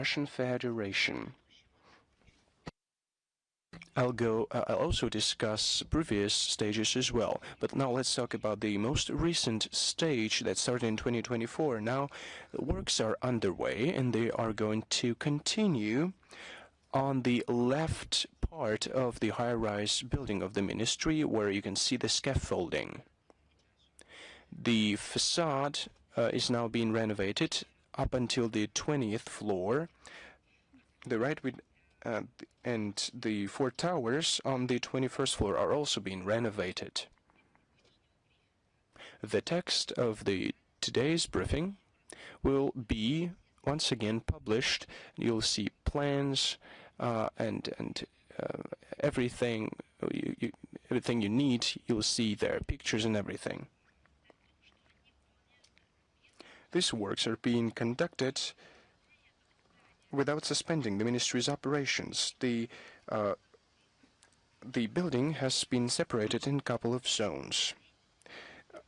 Russian Federation. I'll also discuss previous stages as well. But now let's talk about the most recent stage that started in 2024. Now, the works are underway and they are going to continue on the left part of the high-rise building of the ministry, where you can see the scaffolding. The facade is now being renovated up until the 20th floor. The right and the 4 towers on the 21st floor are also being renovated. The text of today's briefing will be once again published. You'll see plans and everything you need. You'll see there, pictures and everything. These works are being conducted without suspending the ministry's operations. The building has been separated in a couple of zones.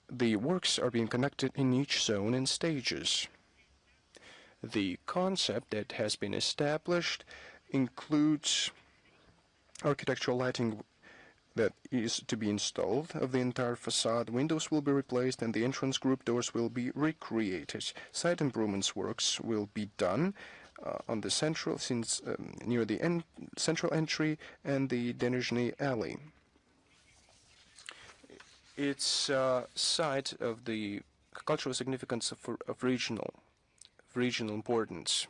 The works are being conducted in each zone in stages. The concept that has been established includes architectural lighting that is to be installed of the entire facade. Windows will be replaced and the entrance group doors will be recreated. Site improvements works will be done on the central, near the central entry and the Denizhny alley. It's site of the cultural significance of regional importance.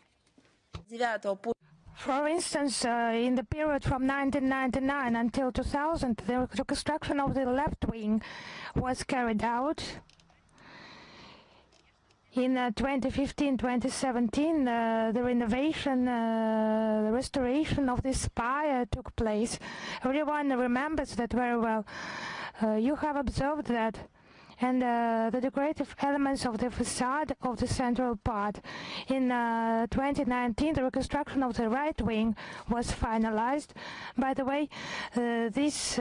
For instance, in the period from 1999 until 2000, the reconstruction of the left wing was carried out. In 2015-2017, the renovation, the restoration of this spire took place. Everyone remembers that very well. You have observed that. And the decorative elements of the facade of the central part. In 2019, the reconstruction of the right wing was finalized. By the way, this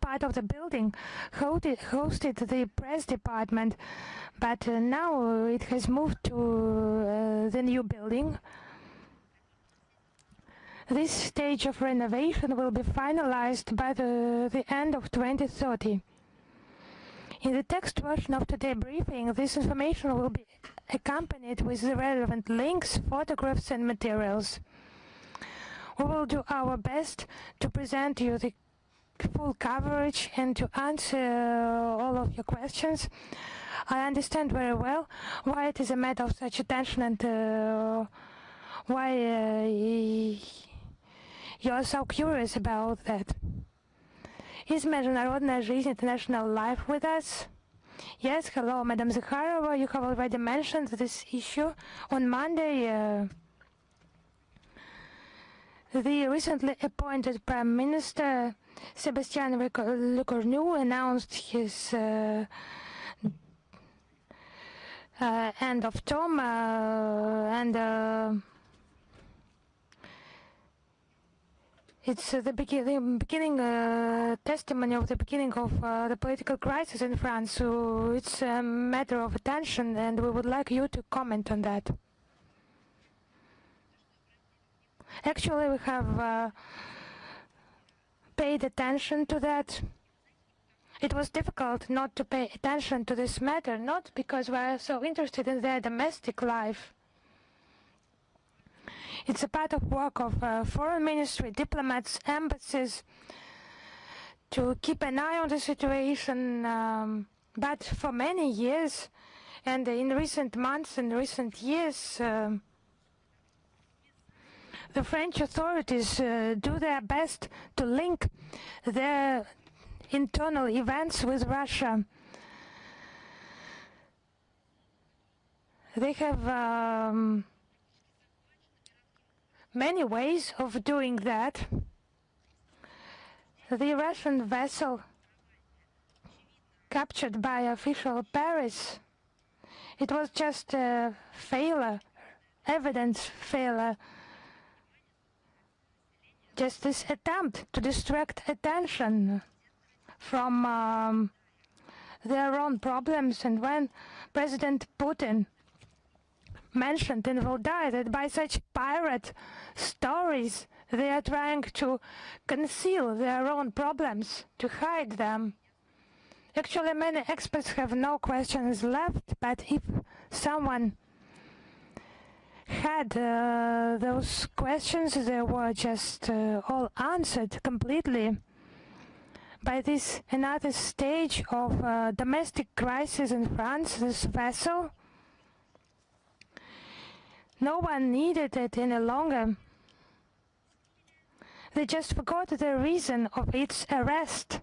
part of the building hosted the press department, but now it has moved to the new building. This stage of renovation will be finalized by the end of 2030. In the text version of today's briefing, this information will be accompanied with the relevant links, photographs and materials. We will do our best to present you the full coverage and to answer all of your questions. I understand very well why it is a matter of such attention and why you are so curious about that. Is Международная жизнь, international life, with us? Yes, hello, Madam Zakharova. You have already mentioned this issue. On Monday, the recently appointed Prime Minister, Sebastian Lecornu, announced his end of term and it's the beginning testimony of the beginning of the political crisis in France. So it's a matter of attention, and we would like you to comment on that. Actually, we have paid attention to that. It was difficult not to pay attention to this matter, not because we are so interested in their domestic life. It's a part of work of foreign ministry, diplomats, embassies, to keep an eye on the situation. But for many years, and in recent months and recent years, the French authorities do their best to link their internal events with Russia. They have many ways of doing that. The Russian vessel captured by official Paris, it was just a failure, evidence failure. Just this attempt to distract attention from their own problems. And when President Putin mentioned in Valdai that by such pirate stories they are trying to conceal their own problems, to hide them. Actually, many experts have no questions left, but if someone had those questions, they were just all answered completely by this another stage of domestic crisis in France, this vessel. No one needed it any longer. They just forgot the reason of its arrest.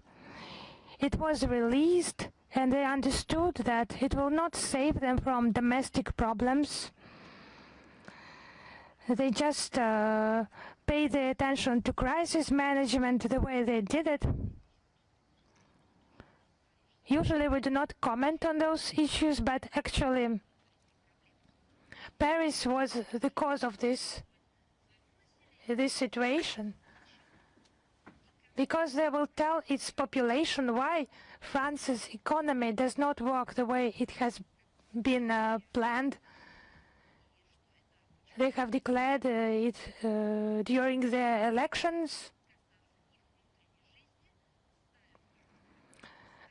It was released, and they understood that it will not save them from domestic problems. They just paid their attention to crisis management the way they did it. Usually we do not comment on those issues, but actually Paris was the cause of this situation. Because they will tell its population why France's economy does not work the way it has been planned. They have declared it during their elections.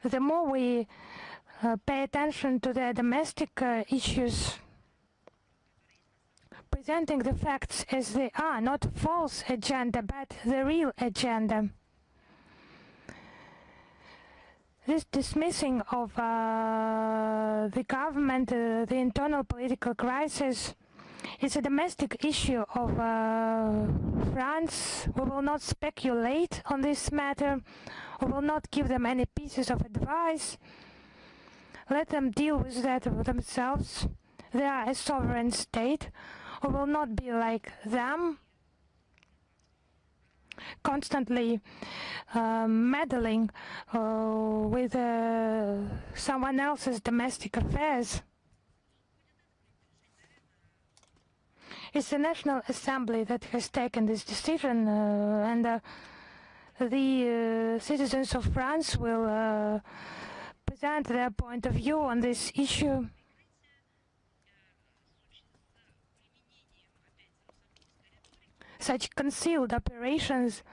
The more we pay attention to the domestic issues, presenting the facts as they are, not false agenda, but the real agenda. This dismissing of the government, the internal political crisis, is a domestic issue of France. We will not speculate on this matter. We will not give them any pieces of advice. Let them deal with that themselves. They are a sovereign state. We will not be like them, constantly meddling with someone else's domestic affairs. It's the National Assembly that has taken this decision, and the citizens of France will present their point of view on this issue. Such concealed operations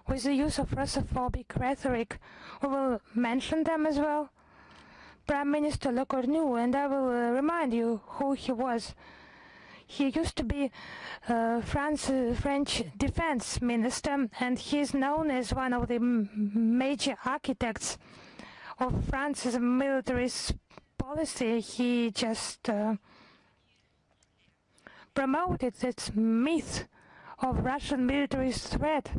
with the use of Russophobic rhetoric, we will mention them as well. Prime Minister Le Cornu, and I will remind you who he was. He used to be French defense minister, and he is known as one of the major architects of France's military policy. He just promoted this myth of Russian military threat.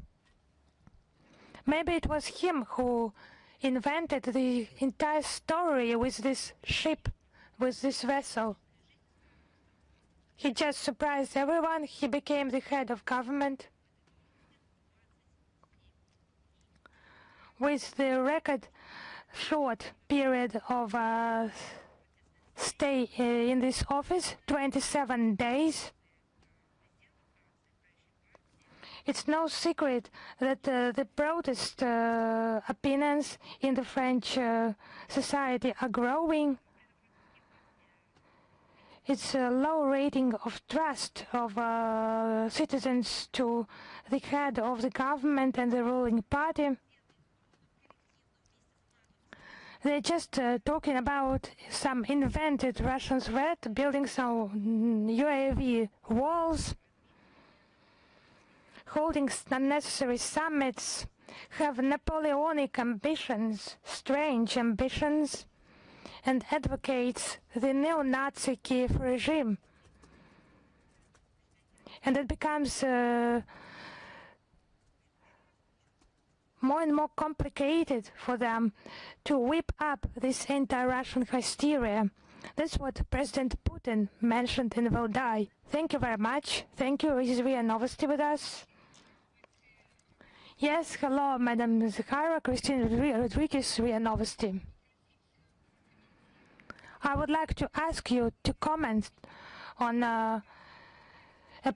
Maybe it was him who invented the entire story with this ship, with this vessel. He just surprised everyone. He became the head of government with the record short period of stay in this office, 27 days. It's no secret that the protest opinions in the French society are growing. It's a low rating of trust of citizens to the head of the government and the ruling party. They're just talking about some invented Russian threat, building some UAV walls, holding unnecessary summits, have Napoleonic ambitions, strange ambitions, and advocates the neo-Nazi Kiev regime. And it becomes more and more complicated for them to whip up this anti-Russian hysteria. That's what President Putin mentioned in Valdai. Thank you very much. Thank you. Is RIA Novosti with us? Yes, hello, Madam Zakharova, Christine Rodriguez, RIA Novosti. I would like to ask you to comment on a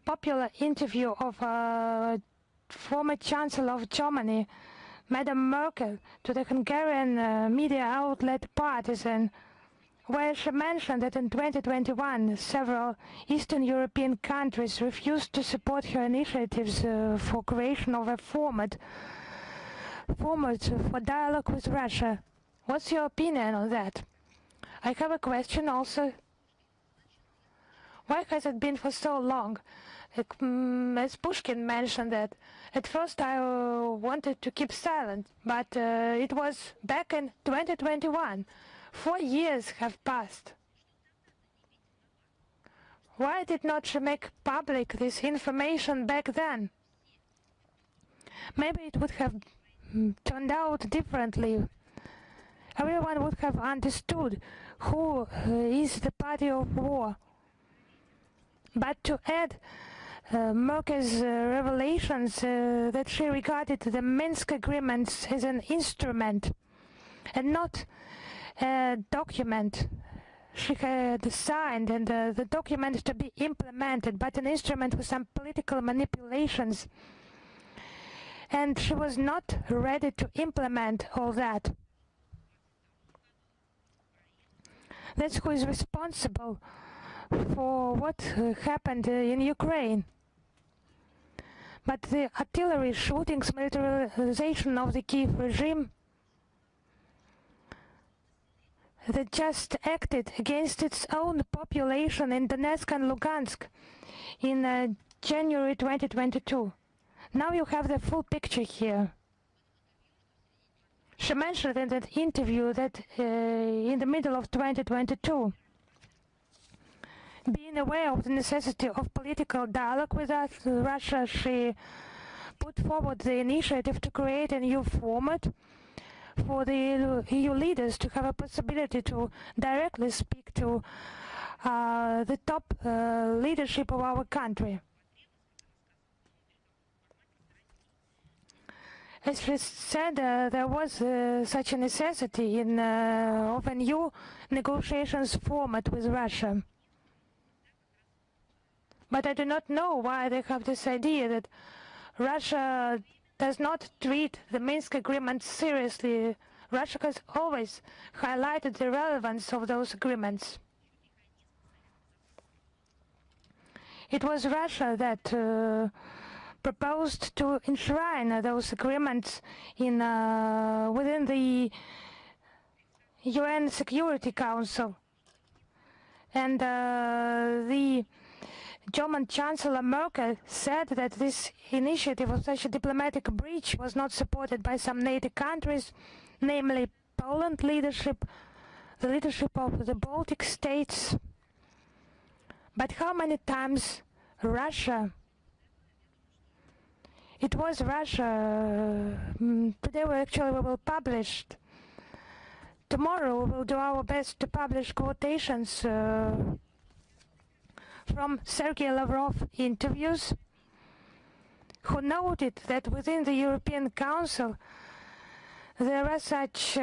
popular interview of former Chancellor of Germany, Madam Merkel, to the Hungarian media outlet Partisan, where she mentioned that in 2021 several Eastern European countries refused to support her initiatives for creation of a format for dialogue with Russia. What's your opinion on that? I have a question also. Why has it been for so long? As Pushkin mentioned that, at first I wanted to keep silent, but it was back in 2021. 4 years have passed. Why did not she make public this information back then? Maybe it would have turned out differently. Everyone would have understood who is the party of war. But to add Merkel's revelations that she regarded the Minsk agreements as an instrument and not a document she had signed, and the document to be implemented, but an instrument with some political manipulations. And she was not ready to implement all that. That's who is responsible for what happened in Ukraine. But the artillery shootings, militarization of the Kiev regime that just acted against its own population in Donetsk and Lugansk in January 2022. Now you have the full picture here. She mentioned in that interview that in the middle of 2022, being aware of the necessity of political dialogue with Russia, she put forward the initiative to create a new format for the EU leaders to have a possibility to directly speak to the top leadership of our country. As she said, there was such a necessity of a new negotiations format with Russia. But I do not know why they have this idea that Russia does not treat the Minsk agreements seriously. Russia has always highlighted the relevance of those agreements. It was Russia that proposed to enshrine those agreements in within the UN Security Council. And the German Chancellor Merkel said that this initiative of such a diplomatic breach was not supported by some NATO countries, namely Poland leadership, the leadership of the Baltic states. But how many times Russia? It was Russia. Today we will publish. Tomorrow we will do our best to publish quotations from Sergei Lavrov interviews, who noted that within the European Council there are such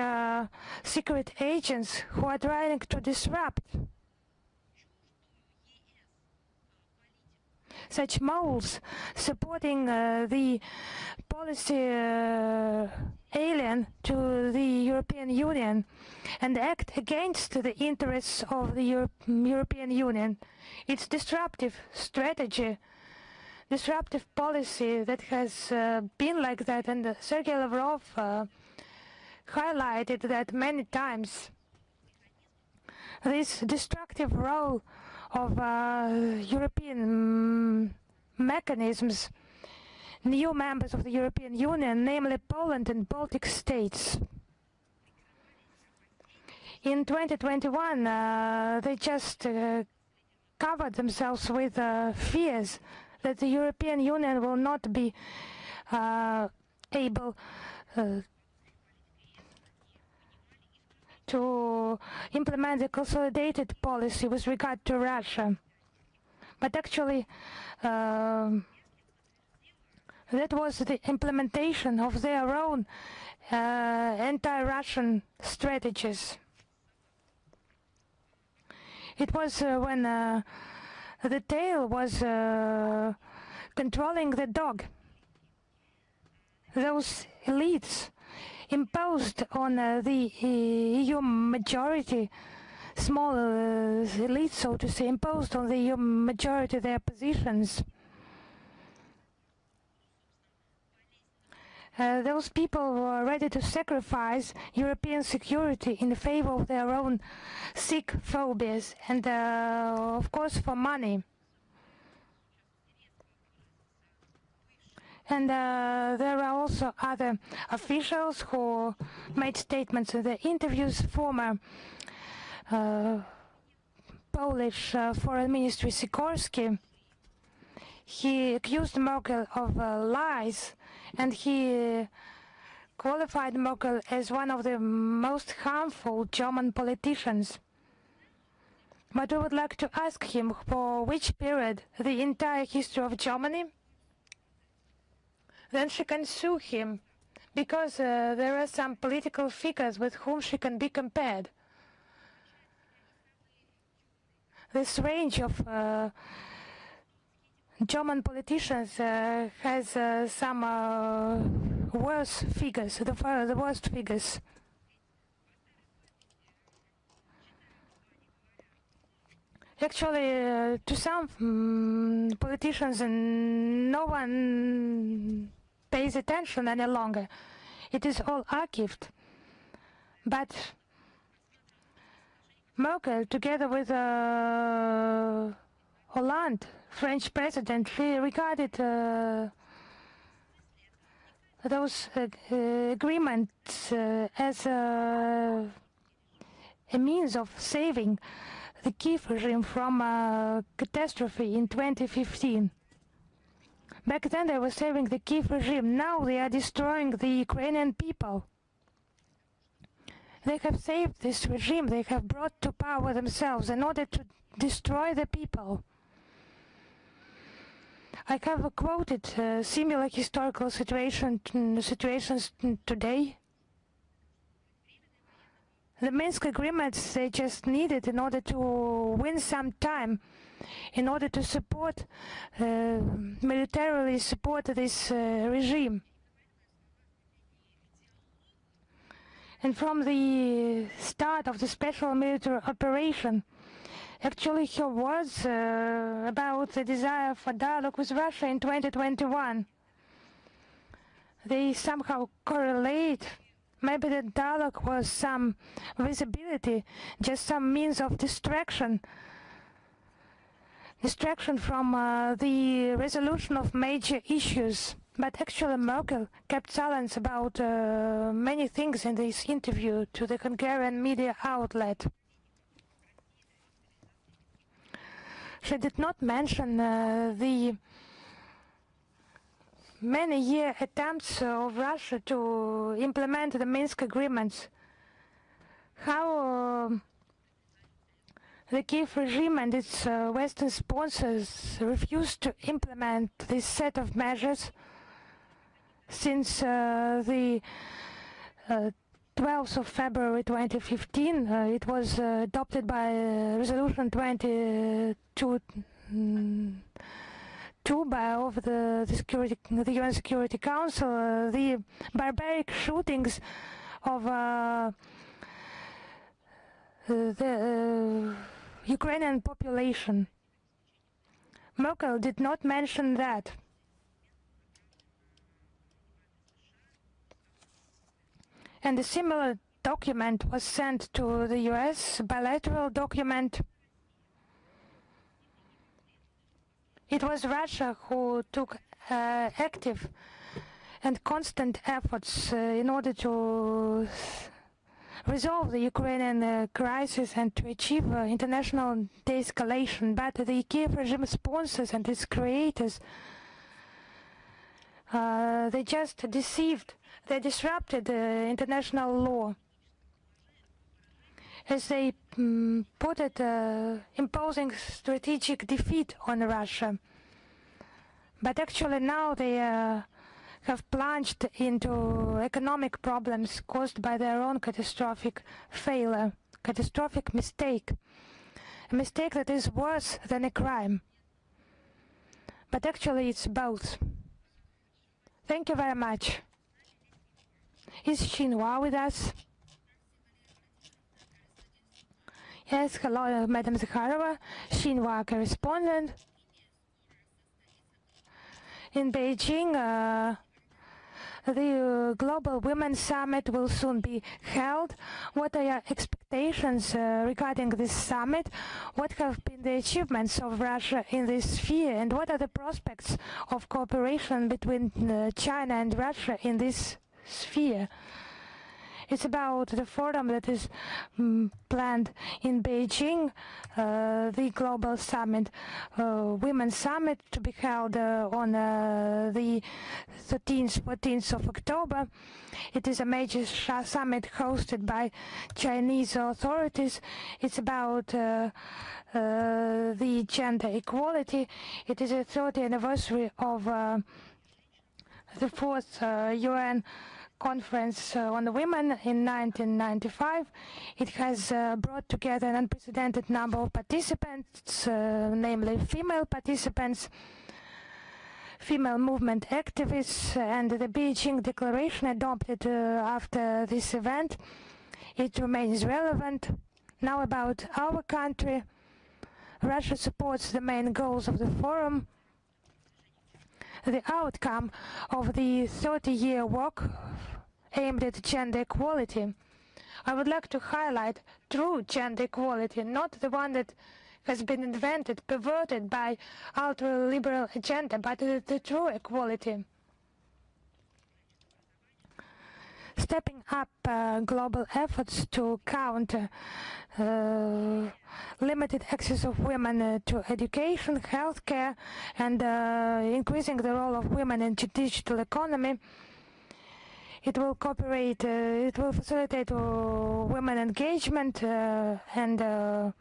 secret agents who are trying to disrupt, such moles supporting the policy alien to the European Union and act against the interests of the European Union. It's disruptive strategy, disruptive policy that has been like that, and Sergei Lavrov highlighted that many times. This destructive role of European mechanisms, new members of the European Union, namely Poland and Baltic states. In 2021, they just covered themselves with fears that the European Union will not be able to implement a consolidated policy with regard to Russia. But actually, that was the implementation of their own anti-Russian strategies. It was when the tail was controlling the dog. Those elites imposed on the EU majority small elites, so to say, imposed on the majority their positions. Those people were ready to sacrifice European security in favor of their own sick phobias and, of course, for money. And there are also other officials who made statements in the interviews. Former Polish Foreign Ministry Sikorski, he accused Merkel of lies, and he qualified Merkel as one of the most harmful German politicians. But I would like to ask him for which period the entire history of Germany. Then she can sue him, because there are some political figures with whom she can be compared. This range of German politicians has some worse figures, the worst figures. Actually, to some politicians, no one pays attention any longer. It is all archived. But Merkel, together with Hollande, French president, she regarded those agreements as a means of saving the Kiev regime from a catastrophe in 2015. Back then they were saving the Kiev regime. Now they are destroying the Ukrainian people. They have saved this regime. They have brought to power themselves in order to destroy the people. I have quoted similar historical situations today. The Minsk agreements, they just needed in order to win some time, in order to support, militarily support this regime. And from the start of the special military operation, actually her words about the desire for dialogue with Russia in 2021, they somehow correlate. Maybe the dialogue was some visibility, just some means of distraction from the resolution of major issues. But actually Merkel kept silence about many things in this interview to the Hungarian media outlet. She did not mention the many-year attempts of Russia to implement the Minsk agreements, how the Kiev regime and its Western sponsors refused to implement this set of measures since the 12th of February 2015. It was adopted by Resolution 22 of the UN Security Council, the barbaric shootings of the Ukrainian population. Merkel did not mention that. And a similar document was sent to the US, bilateral document. It was Russia who took active and constant efforts in order to resolve the Ukrainian crisis and to achieve international de-escalation. But the Kiev regime sponsors and its creators, they just deceived, they disrupted international law. As they put it, imposing strategic defeat on Russia. But actually now they have plunged into economic problems caused by their own catastrophic failure, catastrophic mistake, a mistake that is worse than a crime. But actually it's both. Thank you very much. Is Xinhua with us? Yes, hello, Madam Zakharova, Xinhua correspondent. In Beijing, the Global Women's Summit will soon be held. What are your expectations regarding this summit? What have been the achievements of Russia in this sphere, and what are the prospects of cooperation between China and Russia in this sphere? It's about the forum that is planned in Beijing, the Global Summit, Women's Summit, to be held on the 13th, 14th of October. It is a major summit hosted by Chinese authorities. It's about the gender equality. It is a 30th anniversary of the fourth UN Conference on Women in 1995. It has brought together an unprecedented number of participants, namely female participants, female movement activists, and the Beijing Declaration adopted after this event. It remains relevant. Now about our country. Russia supports the main goals of the forum. The outcome of the 30-year work aimed at gender equality. I would like to highlight true gender equality, not the one that has been invented, perverted by ultra-liberal agenda, but the true equality. Stepping up global efforts to counter limited access of women to education, healthcare, and increasing the role of women in the digital economy. It will cooperate, it will facilitate women engagement and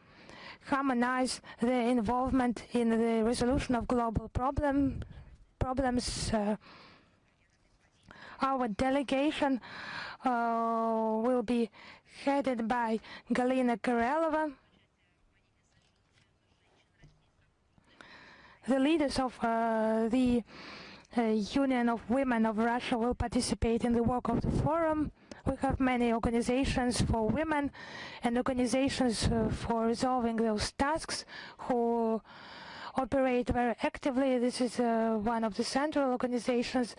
harmonize their involvement in the resolution of global problems. Our delegation will be headed by Galina Karelova. The leaders of the Union of Women of Russia will participate in the work of the forum. We have many organizations for women and organizations for resolving those tasks who operate very actively. This is one of the central organizations.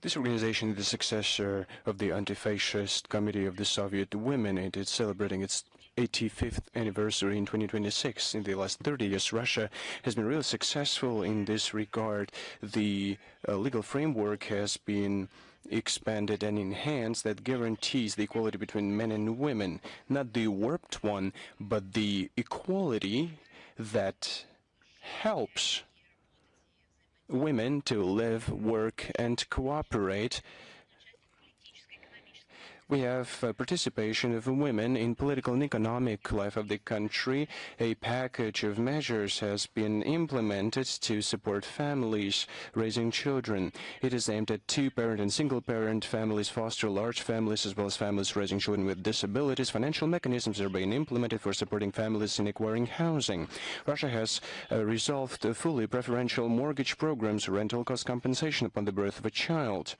This organization is the successor of the Anti-Fascist Committee of the Soviet Women, and it's celebrating its 85th anniversary in 2026. In the last 30 years, Russia has been really successful in this regard. The legal framework has been expanded and enhanced that guarantees the equality between men and women. Not the warped one, but the equality that helps women to live, work, and cooperate. We have participation of women in political and economic life of the country. A package of measures has been implemented to support families raising children. It is aimed at two-parent and single-parent families, foster large families, as well as families raising children with disabilities. Financial mechanisms are being implemented for supporting families in acquiring housing. Russia has resolved fully preferential mortgage programs, rental cost compensation upon the birth of a child.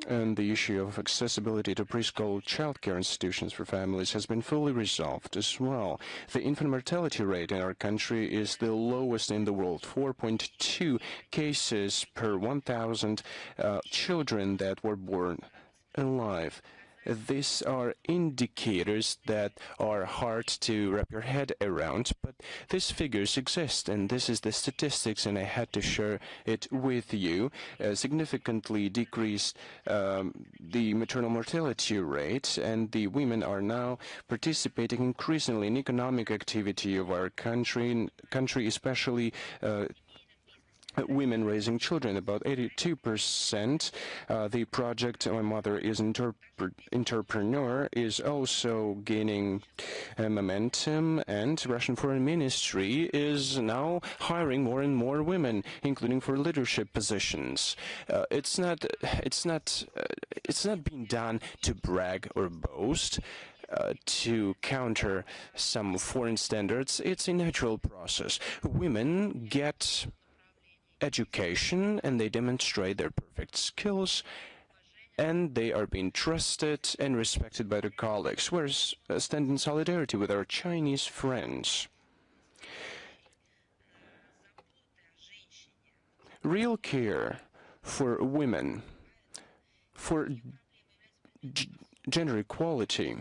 And the issue of accessibility to preschool childcare institutions for families has been fully resolved as well. The infant mortality rate in our country is the lowest in the world, 4.2 cases per 1,000 children that were born alive. These are indicators that are hard to wrap your head around, but these figures exist, and this is the statistics, and I had to share it with you. Significantly decreased the maternal mortality rate, and the women are now participating increasingly in economic activity of our country especially women raising children, about 82%. The project My Mother is Entrepreneur is also gaining momentum, and Russian Foreign Ministry is now hiring more and more women, including for leadership positions. It's not being done to brag or boast. To counter some foreign standards. It's a natural process. Women get education and they demonstrate their perfect skills, and they are being trusted and respected by their colleagues. We stand in solidarity with our Chinese friends. Real care for women, for gender equality,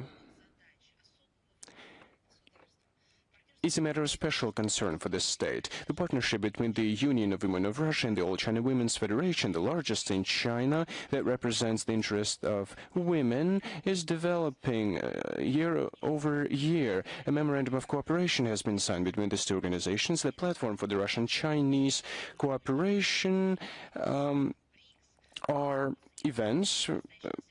is a matter of special concern for the state. The partnership between the Union of Women of Russia and the All China Women's Federation, the largest in China, that represents the interest of women, is developing year over year. A memorandum of cooperation has been signed between these two organizations. The platform for the Russian-Chinese cooperation are events,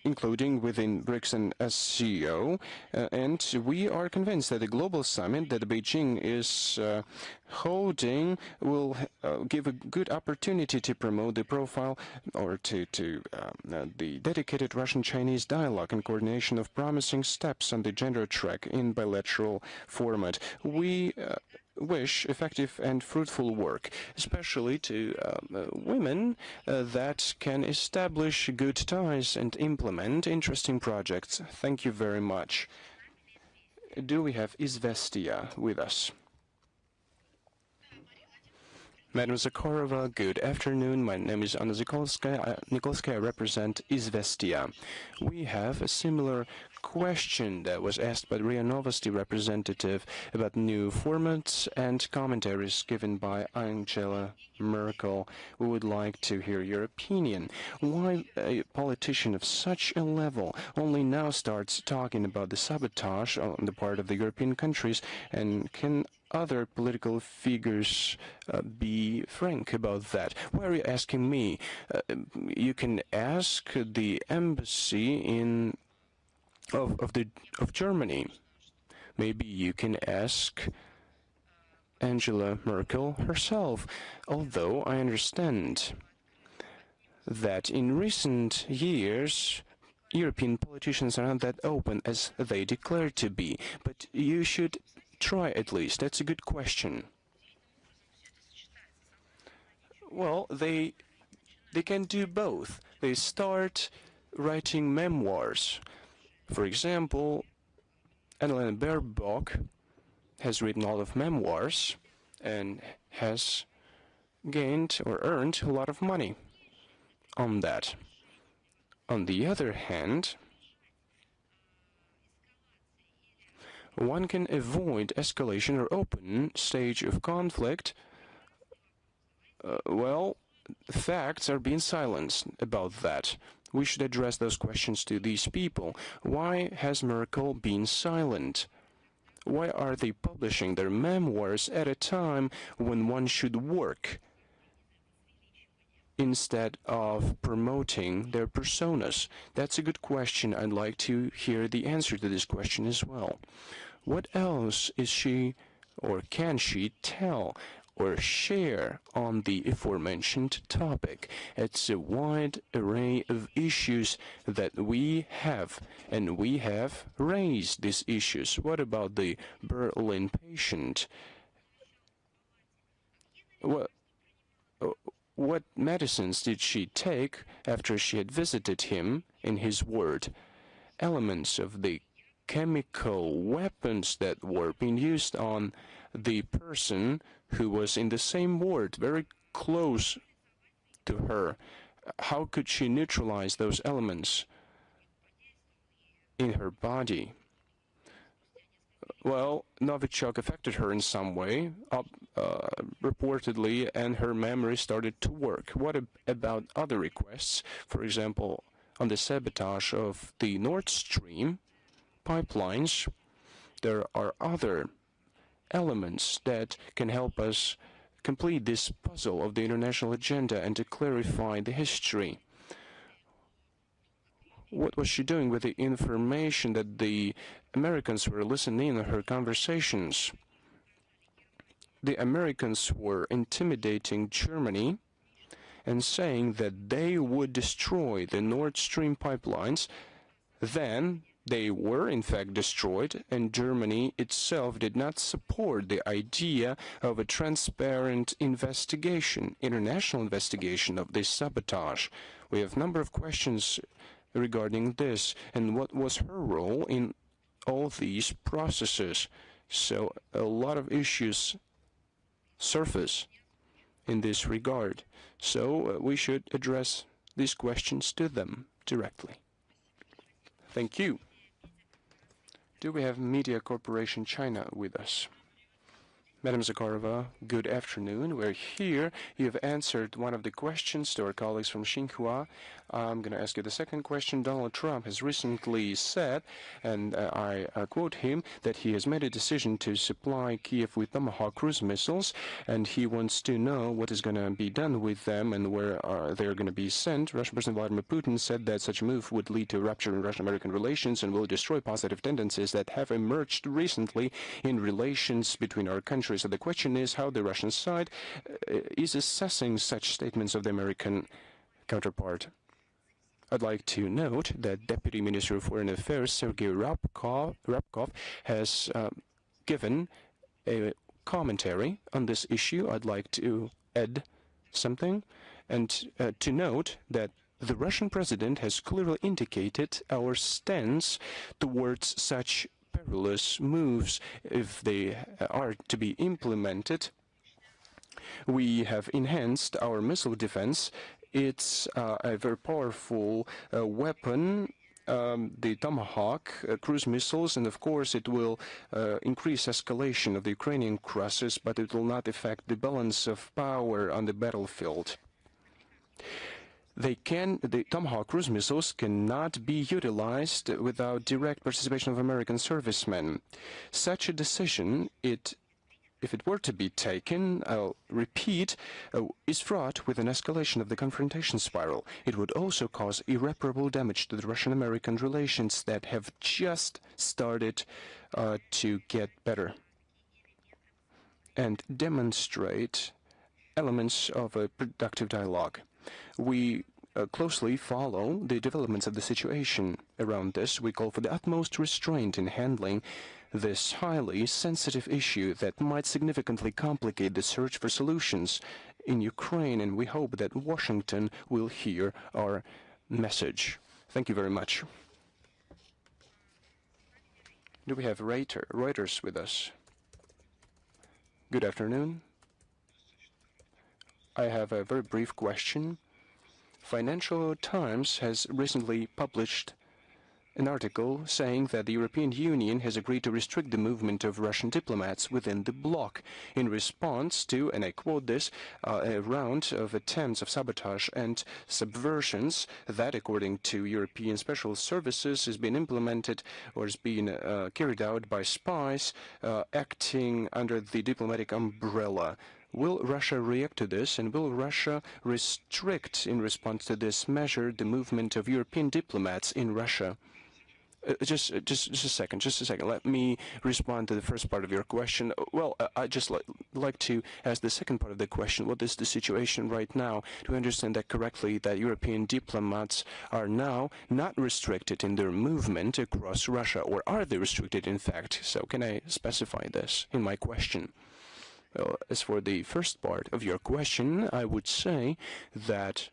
including within BRICS and SCO, and we are convinced that the global summit that Beijing is holding will give a good opportunity to promote the profile or to the dedicated Russian-Chinese dialogue and coordination of promising steps on the gender track in bilateral format. We wish effective and fruitful work, especially to women that can establish good ties and implement interesting projects. Thank you very much. Do we have Izvestia with us? Madam Zakharova, good afternoon. My name is Anna Nikolskaya. I represent Izvestia. We have a similar question that was asked by the RIA Novosti representative about new formats and commentaries given by Angela Merkel. We would like to hear your opinion. Why a politician of such a level only now starts talking about the sabotage on the part of the European countries, and can other political figures be frank about that? Why are you asking me? You can ask the embassy of Germany. Maybe you can ask Angela Merkel herself, although I understand that in recent years European politicians are not that open as they declare to be. But you should try at least. That's a good question. Well, they can do both. They start writing memoirs. For example, Annalena Baerbock has written a lot of memoirs and has gained or earned a lot of money on that. On the other hand, one can avoid escalation or open stage of conflict. Well, facts are being silenced about that. We should address those questions to these people. Why has Merkel been silent? Why are they publishing their memoirs at a time when one should work instead of promoting their personas? That's a good question. I'd like to hear the answer to this question as well. What else is she or can she tell or share on the aforementioned topic? It's a wide array of issues that we have, and we have raised these issues. What about the Berlin patient? What medicines did she take after she had visited him in his ward? Elements of the chemical weapons that were being used on the person who was in the same ward, very close to her. How could she neutralize those elements in her body? Well, Novichok affected her in some way, reportedly, and her memory started to work. What about other requests? For example, on the sabotage of the Nord Stream pipelines, there are other elements that can help us complete this puzzle of the international agenda and to clarify the history. What was she doing with the information that the Americans were listening in on her conversations? The Americans were intimidating Germany and saying that they would destroy the Nord Stream pipelines. Then they were in fact destroyed, and Germany itself did not support the idea of a transparent investigation, international investigation of this sabotage. We have a number of questions regarding this, and what was her role in all these processes. So a lot of issues surface in this regard. So we should address these questions to them directly. Thank you. Do we have Media Corporation China with us? Madam Zakharova, good afternoon. We're here. You've answered one of the questions to our colleagues from Xinhua. I'm going to ask you the second question. Donald Trump has recently said, and I quote him, that he has made a decision to supply Kiev with Tomahawk cruise missiles, and he wants to know what is going to be done with them and where they're going to be sent. Russian President Vladimir Putin said that such a move would lead to a rupture in Russian-American relations and will destroy positive tendencies that have emerged recently in relations between our countries. So the question is how the Russian side is assessing such statements of the American counterpart. I'd like to note that Deputy Minister of Foreign Affairs Sergei Ryabkov has given a commentary on this issue. I'd like to add something and to note that the Russian president has clearly indicated our stance towards such perilous moves if they are to be implemented. We have enhanced our missile defense. It's a very powerful weapon, the Tomahawk cruise missiles, and of course it will increase escalation of the Ukrainian crisis, but it will not affect the balance of power on the battlefield. The Tomahawk cruise missiles cannot be utilized without direct participation of American servicemen. Such a decision, if it were to be taken, I'll repeat, is fraught with an escalation of the confrontation spiral. It would also cause irreparable damage to the Russian-American relations that have just started to get better and demonstrate elements of a productive dialogue. We closely follow the developments of the situation around this. We call for the utmost restraint in handling this highly sensitive issue that might significantly complicate the search for solutions in Ukraine, and we hope that Washington will hear our message. Thank you very much. Do we have Reuters with us? Good afternoon. I have a very brief question. Financial Times has recently published an article saying that the European Union has agreed to restrict the movement of Russian diplomats within the bloc in response to, and I quote this, a round of attempts of sabotage and subversions that, according to European special services, has been implemented or has been carried out by spies acting under the diplomatic umbrella. Will Russia react to this, and will Russia restrict, in response to this measure, the movement of European diplomats in Russia? Just a second. Let me respond to the first part of your question. Well, I just like to ask the second part of the question. What is the situation right now? Do I understand that correctly, that European diplomats are now not restricted in their movement across Russia, or are they restricted in fact? So can I specify this in my question? Well, as for the first part of your question, I would say that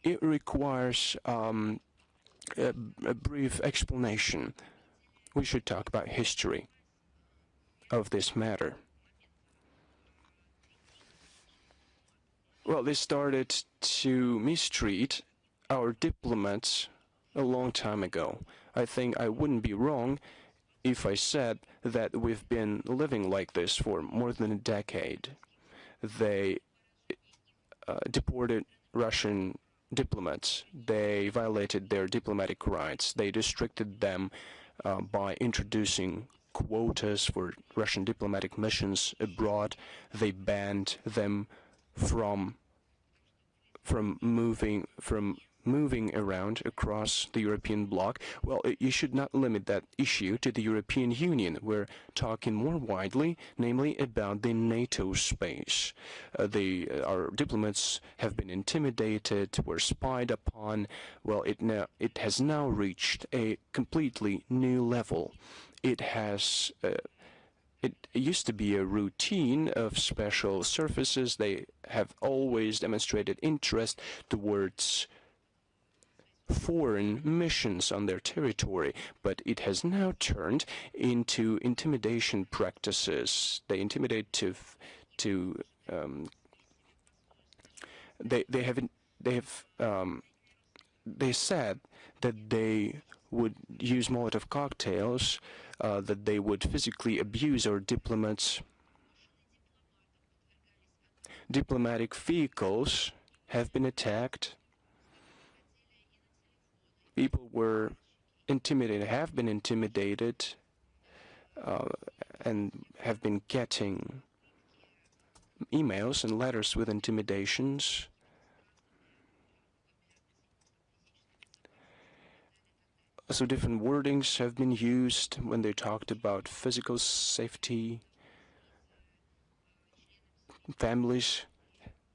it requires a brief explanation. We should talk about history of this matter. Well, they started to mistreat our diplomats a long time ago. I think I wouldn't be wrong if I said that we've been living like this for more than a decade. They deported Russian diplomats. They violated their diplomatic rights. They restricted them by introducing quotas for Russian diplomatic missions abroad. They banned them from moving around across the European bloc. Well, you should not limit that issue to the European Union. We're talking more widely, namely about the NATO space. Our diplomats have been intimidated, were spied upon. Well, it has now reached a completely new level. It used to be a routine of special services. They have always demonstrated interest towards foreign missions on their territory, but it has now turned into intimidation practices. They intimidate to they have they said that they would use Molotov cocktails, that they would physically abuse our diplomats. Diplomatic vehicles have been attacked. People were intimidated, have been intimidated, and have been getting emails and letters with intimidations. So different wordings have been used when they talked about physical safety. Families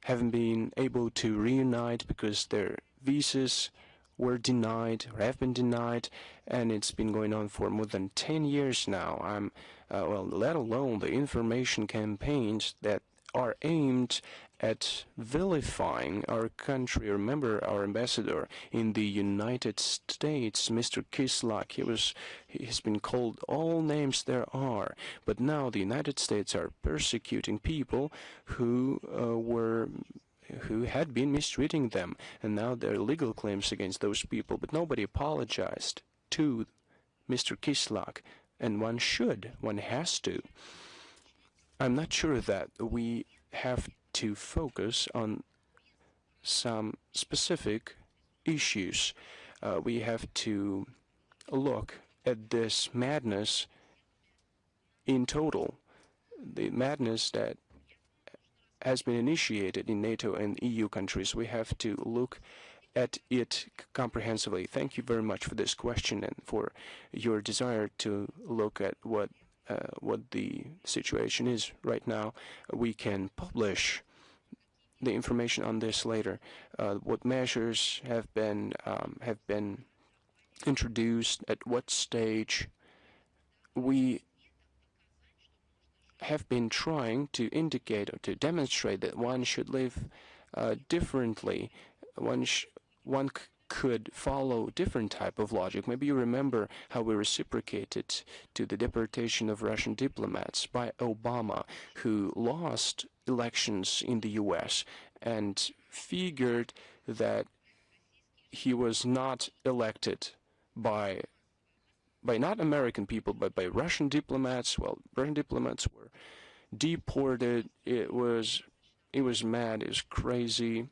haven't been able to reunite because their visas were denied or have been denied, and it's been going on for more than 10 years now. Well, let alone the information campaigns that are aimed at vilifying our country. Remember our ambassador in the United States, Mr. Kislak. He has been called all names there are. But now the United States are persecuting people who had been mistreating them, and now there are legal claims against those people. But nobody apologized to Mr. Kislak, and one has to. I'm not sure that we have to focus on some specific issues. We have to look at this madness in total, the madness that has been initiated in NATO and EU countries. We have to look at it comprehensively. Thank you very much for this question and for your desire to look at what the situation is right now. We can publish the information on this later. What measures have been introduced, at what stage. We have been trying to indicate or to demonstrate that one should live differently. One could follow different type of logic. Maybe you remember how we reciprocated to the deportation of Russian diplomats by Obama, who lost elections in the US and figured that he was not elected by not American people, but by Russian diplomats. Well, Russian diplomats were deported. It was mad. It was crazy.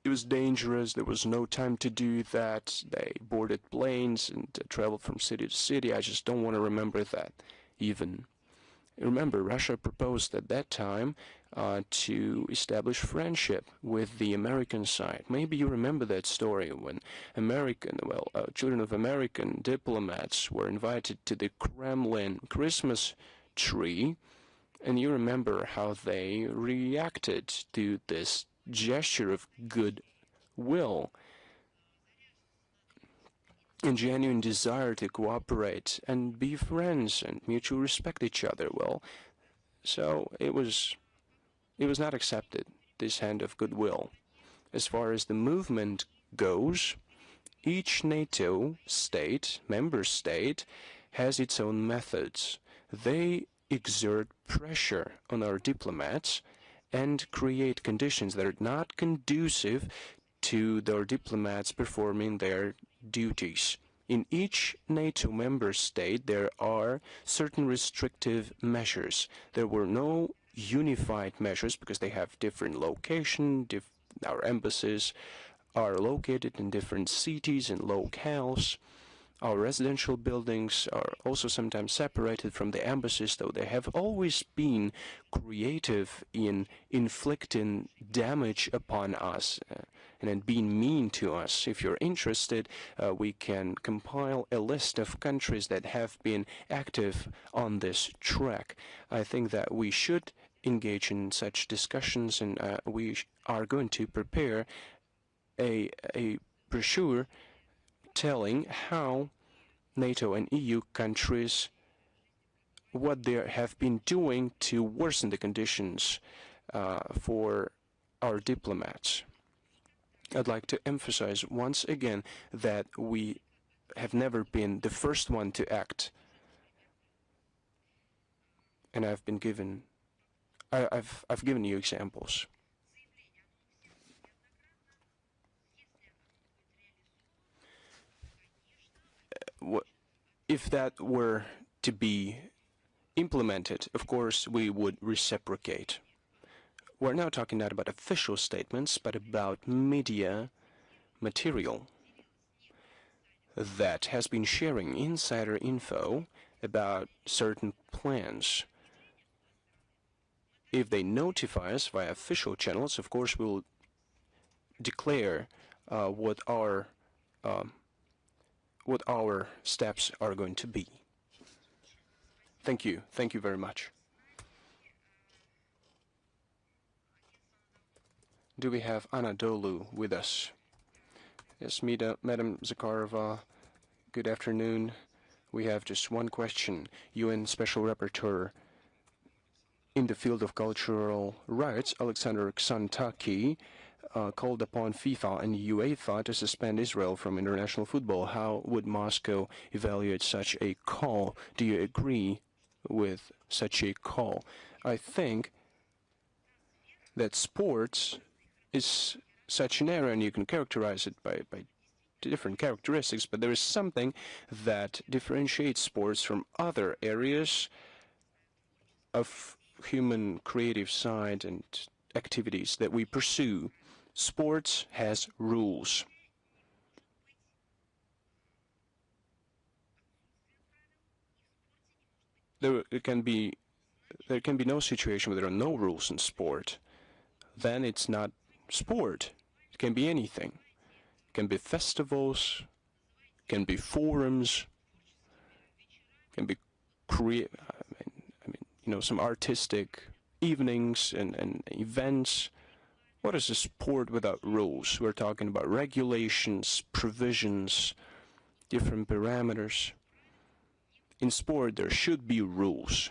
It was dangerous. There was no time to do that. They boarded planes and traveled from city to city. I just don't want to remember that even. Remember, Russia proposed at that time to establish friendship with the American side. Maybe you remember that story when children of American diplomats were invited to the Kremlin Christmas tree, and you remember how they reacted to this gesture of goodwill and genuine desire to cooperate and be friends and mutually respect each other. Well, so it was not accepted, this hand of goodwill. As far as the movement goes, each NATO member state, has its own methods. They exert pressure on our diplomats and create conditions that are not conducive to their diplomats performing their duties. In each NATO member state, there are certain restrictive measures. There were no unified measures because they have different location. Our embassies are located in different cities and locales. Our residential buildings are also sometimes separated from the embassies, though they have always been creative in inflicting damage upon us and being mean to us. If you're interested, we can compile a list of countries that have been active on this track. I think that we should engage in such discussions, and we are going to prepare a brochure telling how NATO and EU countries, what they have been doing to worsen the conditions for our diplomats. I'd like to emphasize once again that we have never been the first one to act. And I've given you examples. If that were to be implemented, of course, we would reciprocate. We're now talking not about official statements, but about media material that has been sharing insider info about certain plans. If they notify us via official channels, of course, we'll declare what our steps are going to be. Thank you. Thank you very much. Do we have Anadolu with us? Yes, Madam Zakharova, good afternoon. We have just one question. UN Special Rapporteur in the field of cultural rights, Alexander Xantaki, called upon FIFA and UEFA to suspend Israel from international football. How would Moscow evaluate such a call? Do you agree with such a call? I think that sports is such an area, and you can characterize it by different characteristics, but there is something that differentiates sports from other areas of human creative side and activities that we pursue. Sports has rules. There can be no situation where there are no rules in sport. Then it's not sport. It can be anything. It can be festivals, it can be forums, it can be some artistic evenings and events. What is a sport without rules? We're talking about regulations, provisions, different parameters. In sport, there should be rules.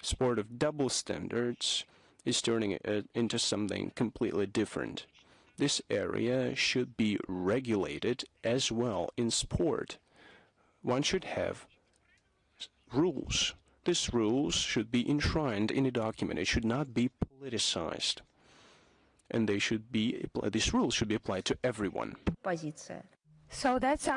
Sport of double standards is turning it into something completely different. This area should be regulated as well in sport. One should have rules. These rules should be enshrined in a document. It should not be politicized. And these rules should be applied to everyone. So that's